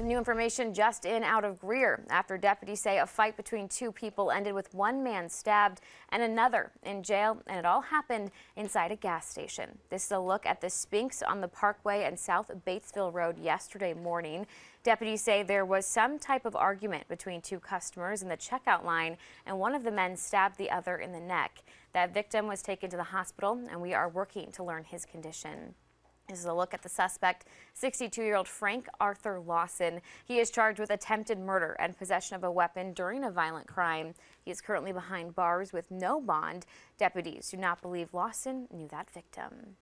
Some new information just in out of Greer after deputies say a fight between two people ended with one man stabbed and another in jail, and it all happened inside a gas station. This is a look at the Spinks on the Parkway and South Batesville Road yesterday morning. Deputies say there was some type of argument between two customers in the checkout line, and one of the men stabbed the other in the neck. That victim was taken to the hospital, and we are working to learn his condition. This is a look at the suspect, 62-year-old Frank Arthur Lawson. He is charged with attempted murder and possession of a weapon during a violent crime. He is currently behind bars with no bond. Deputies do not believe Lawson knew that victim.